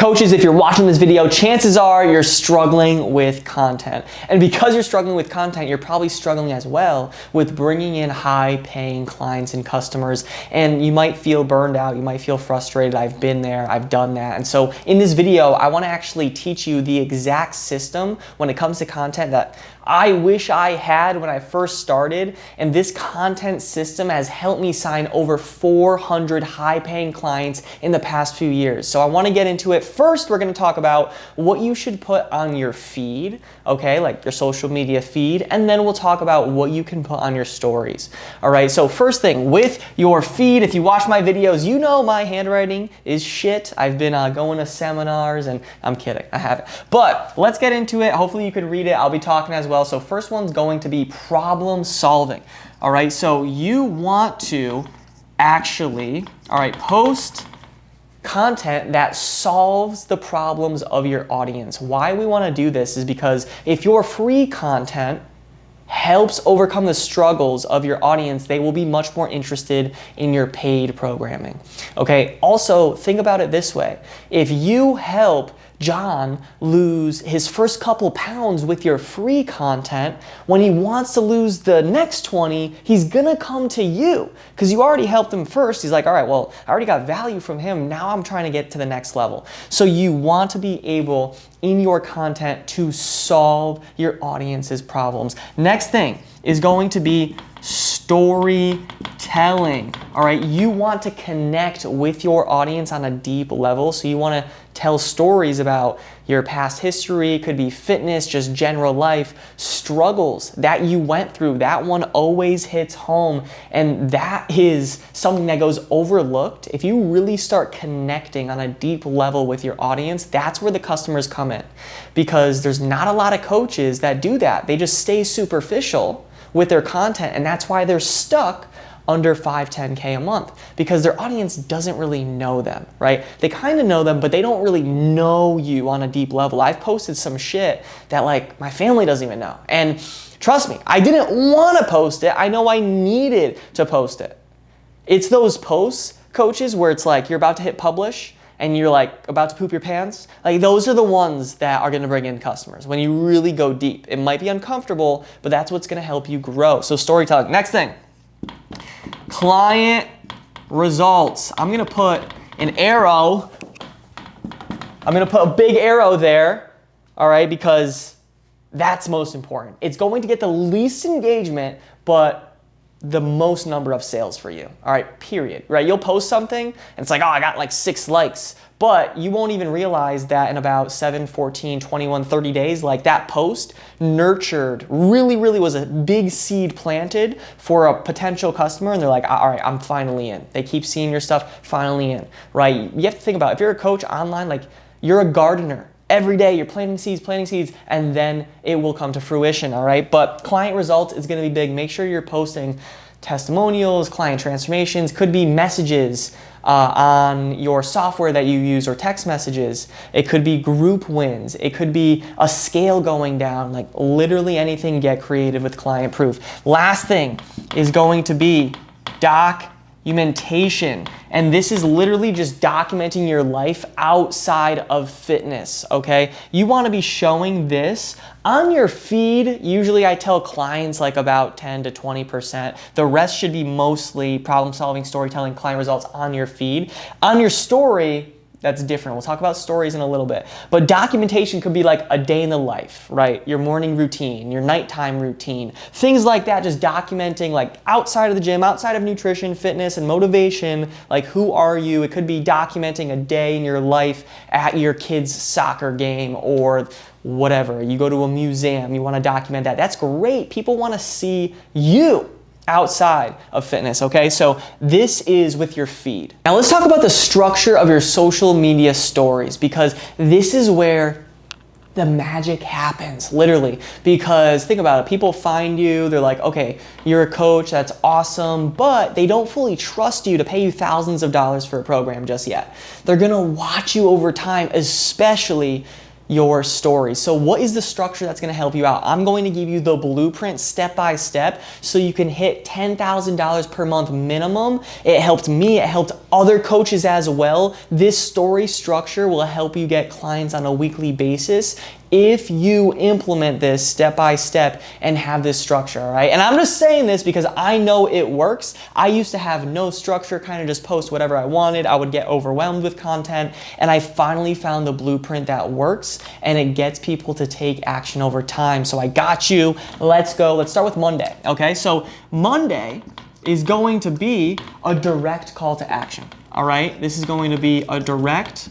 Coaches, if you're watching this video, chances are you're struggling with content. And because you're struggling with content, you're probably struggling as well with bringing in high-paying clients and customers. And you might feel burned out, you might feel frustrated. I've been there, I've done that. And so in this video, I want to actually teach you the exact system when it comes to content that I wish I had when I first started, and this content system has helped me sign over 400 high-paying clients in the past few years. So I want to get into it. First, we're going to talk about what you should put on your feed, okay, like your social media feed, and then we'll talk about what you can put on your stories. All right, so first thing, with your feed, if you watch my videos, you know my handwriting is shit. I've been going to seminars, and I'm kidding, I haven't. But let's get into it. Hopefully you can read it. I'll be talking as well. So first one's going to be problem solving. All right, so you want to actually, post content that solves the problems of your audience. Why we want to do this is because if your free content helps overcome the struggles of your audience, they will be much more interested in your paid programming. Okay, also think about it this way. If you help John lose his first couple pounds with your free content, when he wants to lose the next 20, he's gonna come to you because you already helped him first. He's like, all right, well, I already got value from him. Now I'm trying to get to the next level. So you want to be able in your content to solve your audience's problems. Next thing is going to be storytelling. All right, you want to connect with your audience on a deep level. So you want to tell stories about your past history, could be fitness, just general life, struggles that you went through. That one always hits home, and that is something that goes overlooked. If you really start connecting on a deep level with your audience, that's where the customers come in, because there's not a lot of coaches that do that. They just stay superficial with their content, and that's why they're stuck under 5, 10K a month, because their audience doesn't really know them, right? They kind of know them, but they don't really know you on a deep level. I've posted some shit that like my family doesn't even know. And trust me, I didn't want to post it. I know I needed to post it. It's those posts, coaches, where it's like you're about to hit publish and you're like about to poop your pants. Like those are the ones that are gonna bring in customers when you really go deep. It might be uncomfortable, but that's what's gonna help you grow. So storytelling. Next thing. Client results. I'm gonna put an arrow. I'm gonna put a big arrow there, all right, because that's most important. It's going to get the least engagement, but the most number of sales for you, all right, period, right? You'll post something and it's like, oh, I got like 6 likes, but you won't even realize that in about 7, 14, 21, 30 days, like that post nurtured, really was a big seed planted for a potential customer, and they're like, all right, I'm finally in. They keep seeing your stuff, finally in, right? You have to think about it. If you're a coach online, like you're a gardener. Every day you're planting seeds, and then it will come to fruition, all right? But client results is gonna be big. Make sure you're posting testimonials, client transformations, could be messages on your software that you use or text messages. It could be group wins. It could be a scale going down, like literally anything. Get creative with client proof. Last thing is going to be documentation. And this is literally just documenting your life outside of fitness, okay? You want to be showing this on your feed. Usually I tell clients like about 10 to 20%. The rest should be mostly problem solving, storytelling, client results on your feed. On your story, that's different. We'll talk about stories in a little bit. But documentation could be like a day in the life, right? Your morning routine, your nighttime routine, things like that, just documenting like outside of the gym, outside of nutrition, fitness, and motivation, like who are you? It could be documenting a day in your life at your kid's soccer game or whatever. You go to a museum, you want to document that. That's great. People want to see you outside of fitness, okay? So this is with your feed. Now let's talk about the structure of your social media stories, because this is where the magic happens, literally. Because think about it, people find you, they're like, okay, you're a coach, that's awesome, but they don't fully trust you to pay you thousands of dollars for a program just yet. They're gonna watch you over time, especially your story. So what is the structure that's going to help you out? I'm going to give you the blueprint step by step so you can hit $10,000 per month minimum. It helped me, it helped other coaches as well. This story structure will help you get clients on a weekly basis if you implement this step by step and have this structure, all right? And I'm just saying this because I know it works. I used to have no structure, kind of just post whatever I wanted. I would get overwhelmed with content, and I finally found the blueprint that works, and it gets people to take action over time. So I got you. Let's go. Let's start with Monday, okay? So Monday is going to be a direct call to action, all right? This is going to be a direct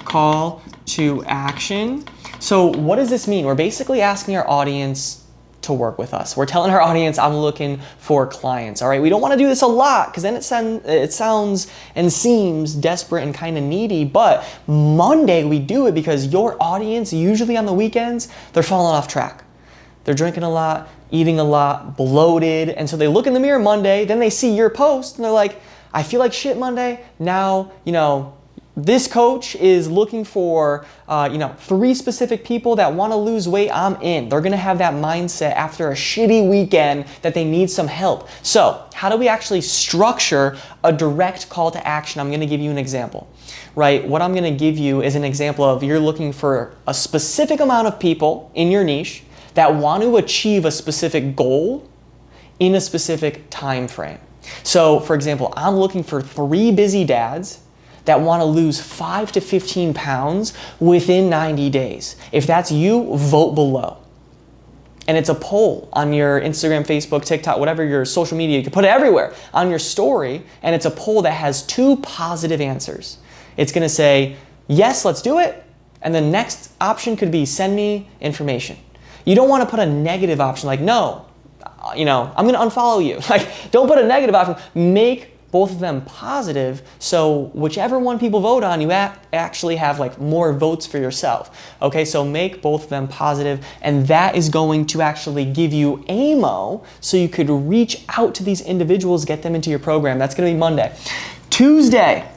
call to action. So what does this mean? We're basically asking our audience to work with us. We're telling our audience, I'm looking for clients, all right? We don't want to do this a lot because then it sounds and seems desperate and kind of needy, but Monday we do it because your audience, usually on the weekends, they're falling off track. They're drinking a lot, eating a lot, bloated, and so they look in the mirror Monday, then they see your post and they're like, I feel like shit Monday. Now, this coach is looking for, 3 specific people that want to lose weight. I'm in. They're going to have that mindset after a shitty weekend that they need some help. So how do we actually structure a direct call to action? I'm going to give you an example, right? What I'm going to give you is an example of you're looking for a specific amount of people in your niche that want to achieve a specific goal in a specific time frame. So for example, I'm looking for 3 busy dads that want to lose 5 to 15 pounds within 90 days. If that's you, vote below. And it's a poll on your Instagram, Facebook, TikTok, whatever your social media, you can put it everywhere on your story, and it's a poll that has 2 positive answers. It's gonna say, yes, let's do it, and the next option could be send me information. You don't wanna put a negative option like, no, I'm gonna unfollow you. Like, don't put a negative option, make both of them positive, so whichever one people vote on, you actually have like more votes for yourself. Okay, so make both of them positive, and that is going to actually give you ammo so you could reach out to these individuals, get them into your program. That's gonna be Monday. Tuesday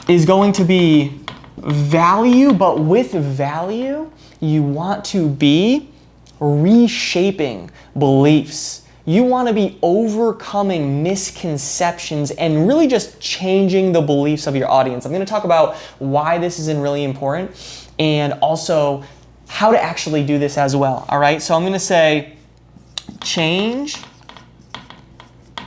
is going to be value, but with value, you want to be reshaping beliefs. You want to be overcoming misconceptions and really just changing the beliefs of your audience. I'm going to talk about why this is really important and also how to actually do this as well. All right, so I'm going to say change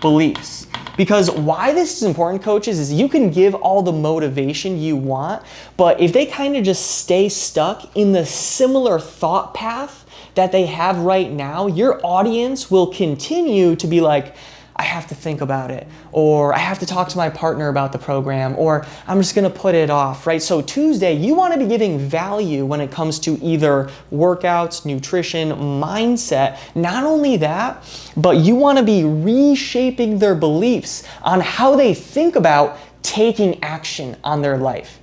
beliefs. Because why this is important, coaches, is you can give all the motivation you want, but if they kind of just stay stuck in the similar thought path that they have right now, your audience will continue to be like, I have to think about it, or I have to talk to my partner about the program, or I'm just gonna put it off, right? So Tuesday, you wanna be giving value when it comes to either workouts, nutrition, mindset. Not only that, but you wanna be reshaping their beliefs on how they think about taking action on their life,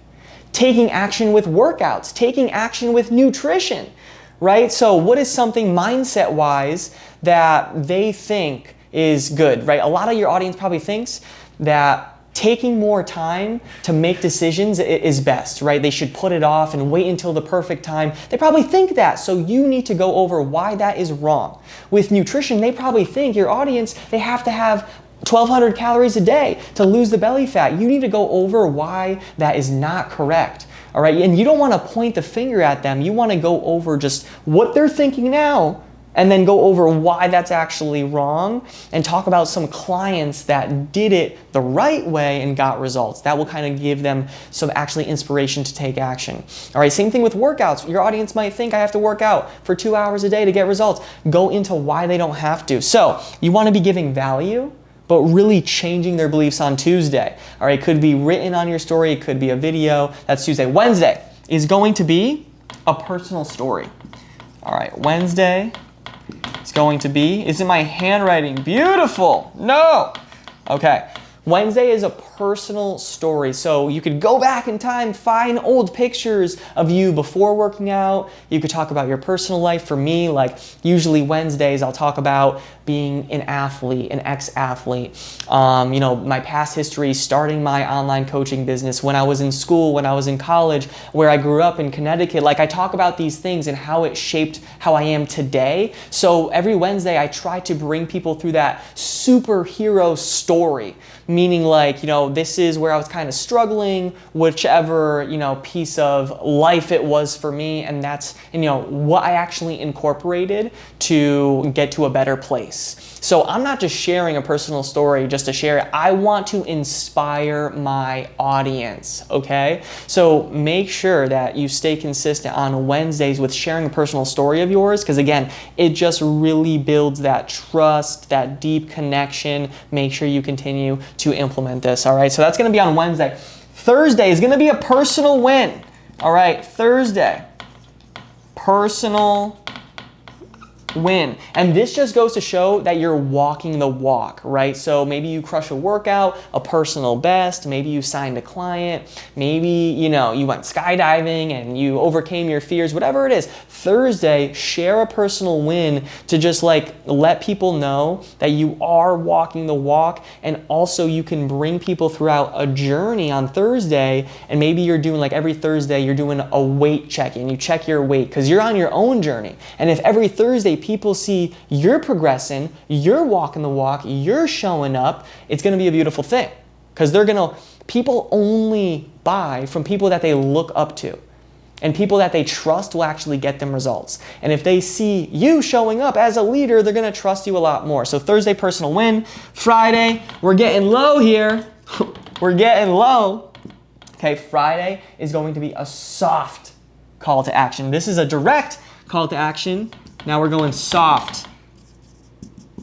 taking action with workouts, taking action with nutrition, right? So what is something mindset-wise that they think is good, right? A lot of your audience probably thinks that taking more time to make decisions is best, right? They should put it off and wait until the perfect time. They probably think that, so you need to go over why that is wrong. With nutrition, they probably think, your audience, they have to have 1,200 calories a day to lose the belly fat. You need to go over why that is not correct. All right, and you don't want to point the finger at them. You want to go over just what they're thinking now and then go over why that's actually wrong and talk about some clients that did it the right way and got results. That will kind of give them some actually inspiration to take action. All right, same thing with workouts. Your audience might think I have to work out for 2 hours a day to get results. Go into why they don't have to. So you want to be giving value, but really changing their beliefs on Tuesday. All right, it could be written on your story, it could be a video. That's Tuesday. Wednesday is going to be a personal story. All right, Wednesday is going to be, isn't my handwriting beautiful? No. Okay, Wednesday is a personal story. So you could go back in time, find old pictures of you before working out. You could talk about your personal life. For me, like usually Wednesdays, I'll talk about being an athlete, an ex-athlete, my past history, starting my online coaching business, when I was in school, when I was in college, where I grew up in Connecticut. Like I talk about these things and how it shaped how I am today. So every Wednesday I try to bring people through that superhero story, meaning like, this is where I was kind of struggling, whichever, piece of life it was for me. And that's, what I actually incorporated to get to a better place. So I'm not just sharing a personal story just to share it. I want to inspire my audience, okay? So make sure that you stay consistent on Wednesdays with sharing a personal story of yours, because again, it just really builds that trust, that deep connection. Make sure you continue to implement this, all right? So that's gonna be on Wednesday. Thursday is gonna be a personal win, all right? Thursday, personal win. And this just goes to show that you're walking the walk, right? So maybe you crush a workout, a personal best, maybe you signed a client, maybe, you went skydiving and you overcame your fears, whatever it is. Thursday, share a personal win to just like let people know that you are walking the walk, and also you can bring people throughout a journey on Thursday. And maybe you're doing like every Thursday, you're doing a weight check-in. You check your weight because you're on your own journey. And if every Thursday people see you're progressing, you're walking the walk, you're showing up, it's gonna be a beautiful thing, because people only buy from people that they look up to, and people that they trust will actually get them results. And if they see you showing up as a leader, they're gonna trust you a lot more. So Thursday, personal win. Friday, we're getting low here. We're getting low. Okay, Friday is going to be a soft call to action. This is a direct call to action. Now we're going soft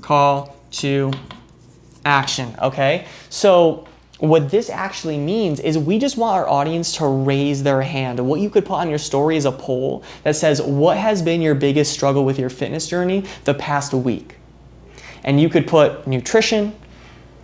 call to action, okay? So what this actually means is we just want our audience to raise their hand. What you could put on your story is a poll that says, what has been your biggest struggle with your fitness journey the past week? And you could put nutrition,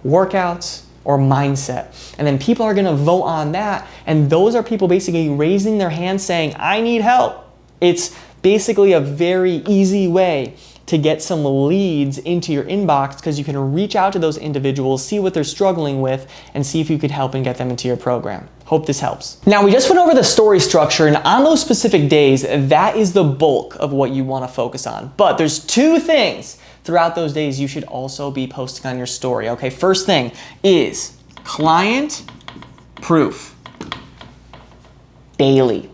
workouts, or mindset. And then people are gonna vote on that. And those are people basically raising their hand saying, I need help. It's basically a very easy way to get some leads into your inbox, because you can reach out to those individuals, see what they're struggling with, and see if you could help and get them into your program. Hope this helps. Now, we just went over the story structure, and on those specific days, that is the bulk of what you want to focus on. But there's two things throughout those days you should also be posting on your story, okay? First thing is client proof. Daily,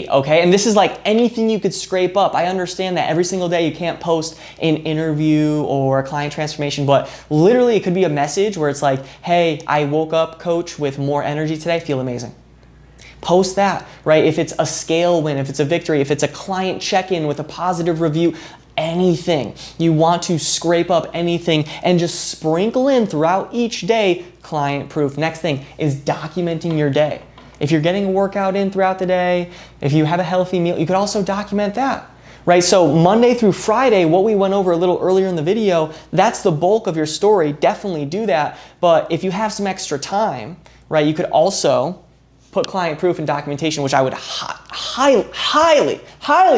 okay? And this is like anything you could scrape up. I understand that every single day you can't post an interview or a client transformation, but literally it could be a message where it's like, hey, I woke up, coach, with more energy today, feel amazing. Post that, right? If it's a scale win, if it's a victory, if it's a client check-in with a positive review, anything. You want to scrape up anything and just sprinkle in throughout each day client proof. Next thing is documenting your day. If you're getting a workout in throughout the day, if you have a healthy meal, you could also document that, right? So Monday through Friday, what we went over a little earlier in the video, that's the bulk of your story. Definitely do that. But if you have some extra time, right, you could also put client proof and documentation, which I would highly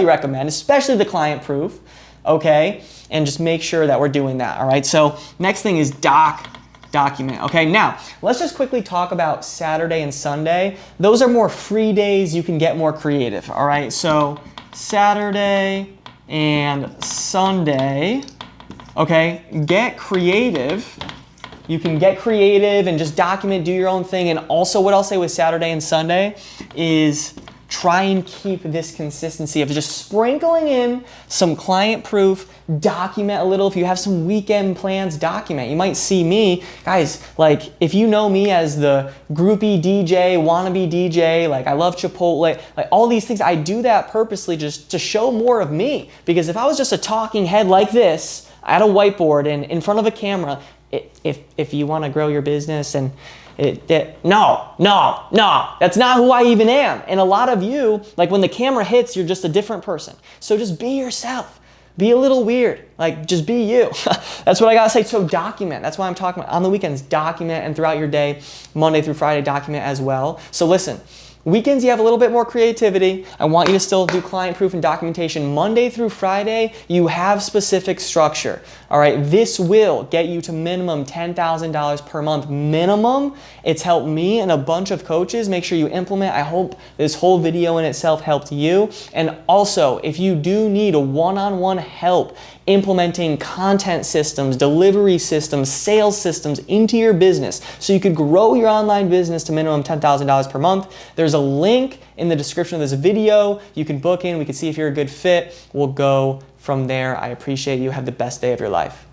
recommend, especially the client proof, okay? And just make sure that we're doing that, all right? So next thing is document. Okay, now let's just quickly talk about Saturday and Sunday. Those are more free days. You can get more creative, all right? So Saturday and Sunday, okay, get creative. You can get creative and just document, do your own thing. And also what I'll say with Saturday and Sunday is try and keep this consistency of just sprinkling in some client proof, document a little. If you have some weekend plans, document. You might see me, guys, like if you know me as the groupie DJ, wannabe DJ, like I love Chipotle, like all these things, I do that purposely just to show more of me. Because if I was just a talking head like this at a whiteboard and in front of a camera, if you want to grow your business and no, that's not who I even am. And a lot of you, like when the camera hits, you're just a different person. So just be yourself. Be a little weird. Like, just be you. That's what I gotta say. So document. That's why I'm talking about on the weekends, document, and throughout your day, Monday through Friday, document as well. So listen, weekends, you have a little bit more creativity. I want you to still do client proof and documentation. Monday through Friday, you have specific structure. All right, this will get you to minimum $10,000 per month minimum. It's helped me and a bunch of coaches. Make sure you implement. I hope this whole video in itself helped you. And also, if you do need a one-on-one help implementing content systems, delivery systems, sales systems into your business so you could grow your online business to minimum $10,000 per month, there's a link in the description of this video. You can book in. We can see if you're a good fit. We'll go from there. I appreciate you. Have the best day of your life.